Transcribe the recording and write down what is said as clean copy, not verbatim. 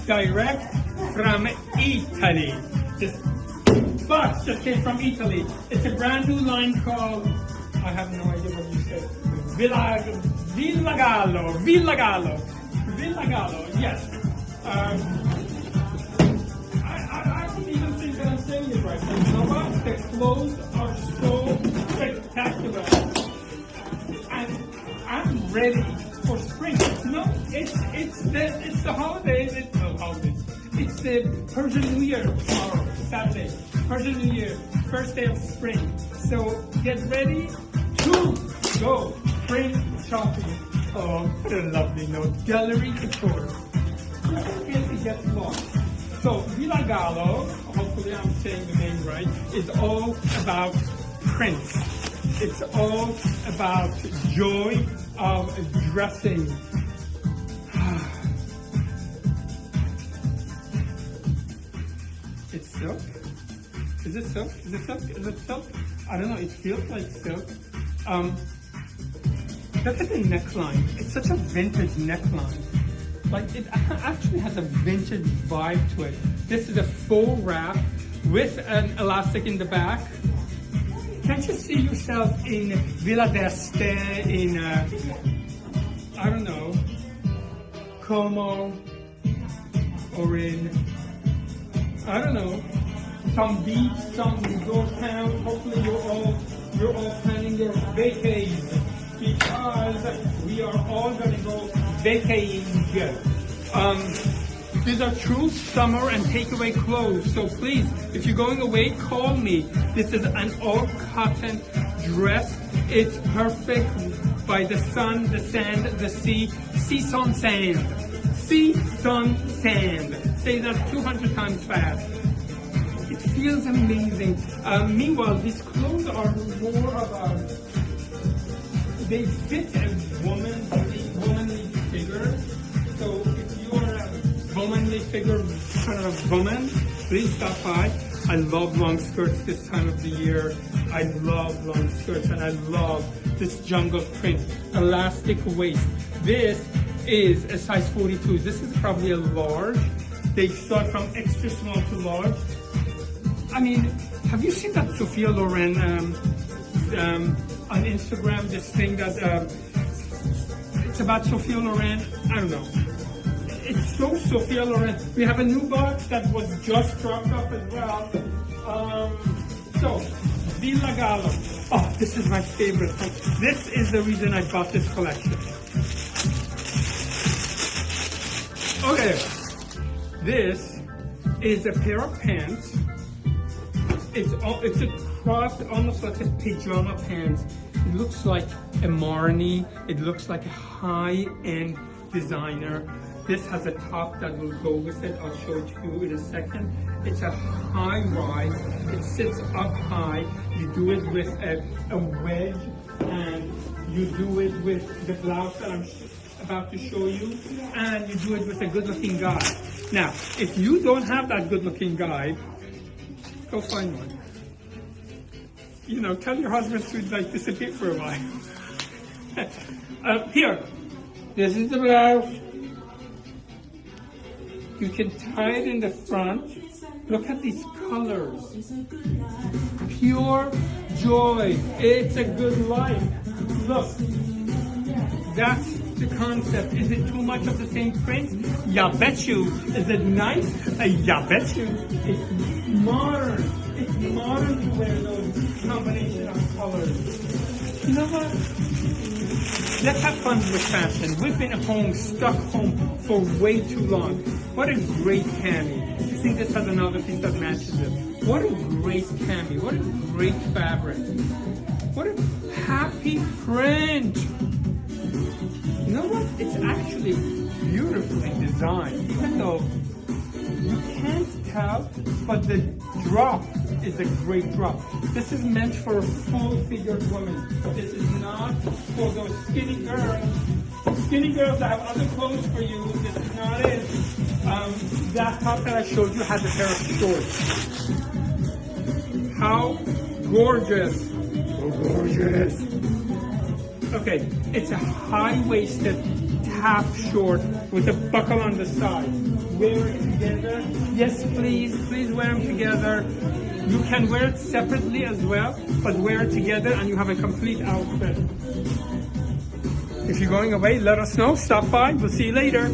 direct from Italy. This box just came from Italy. It's a brand new line called, I have no idea what you said, Villagallo, yes. I don't even think that I'm saying it right. You know what? The clothes are so spectacular. And I'm ready for spring. No, it's the holidays. It's the Persian New Year tomorrow, Saturday. Persian New Year, first day of spring. So get ready to go spring shopping. Oh, what a lovely note. Gallery Couture. Just in case it gets lost. So Villagallo, hopefully I'm saying the name right, is all about prints. It's all about joy of dressing. It's silk? Is it silk? Is it silk? Is it silk? I don't know, it feels like silk. Look at the neckline. It's such a vintage neckline. Like, it actually has a vintage vibe to it. This is a faux wrap with an elastic in the back. Can't you see yourself in Villa d'Este, in, I don't know, Como, or in, I don't know, some beach, some resort town. Hopefully you're all planning your vacation, because we are all going to go vacating. These are true summer and takeaway clothes. So please, if you're going away, call me. This is an all cotton dress. It's perfect by the sun, the sand, the sea. Sea, sun, sand. Sea, sun, sand. Say that 200 times fast. It feels amazing. Meanwhile, these clothes are more of they fit a womanly figure. So if you are a womanly figure, kind of a woman, please stop by. I love long skirts this time of the year. I love long skirts, and I love this jungle print. Elastic waist. This is a size 42. This is probably a large. They start from extra small to large. I mean, have you seen that Sophia Loren on Instagram, this thing that it's about Sophia Loren? I don't know. It's so Sophia Loren. We have a new box that was just dropped off as well. So, Villagallo. Oh, this is my favorite. This is the reason I bought this collection. Okay, this is a pair of pants. It's a cross, almost like a pajama pants. It looks like a Marni. It looks like a high-end designer. This has a top that will go with it. I'll show it to you in a second. It's a high rise. It sits up high. You do it with a wedge, and you do it with the blouse that I'm about to show you, and you do it with a good-looking guy. Now, if you don't have that good-looking guy, go find one. You know, tell your husband to like disappear for a while. Here, this is the blouse. You can tie it in the front. Look at these colors. Pure joy. It's a good life. Look, that's the concept. Is it too much of the same print? Yeah, bet you. Is it nice? Yeah, bet you. It's modern. It's modern to wear those combination of colors. You know what? Let's have fun with fashion. We've been home, stuck home for way too long. What a great cami. I think this has another piece that matches it. What a great cami. What a great fabric. What a happy print. You know what? It's actually beautifully designed, even though you can't tell, but the drop is a great drop. This is meant for a full-figured woman. This is not for those skinny girls. Skinny girls that have other clothes for you. This is not it. That top that I showed you has a pair of shorts. How gorgeous! So gorgeous. Okay, it's a high-waisted half short with a buckle on the side. Wear it together. Yes, please wear them together. You can wear it separately as well, but wear it together and you have a complete outfit. If you're going away, let us know. Stop by. We'll see you later.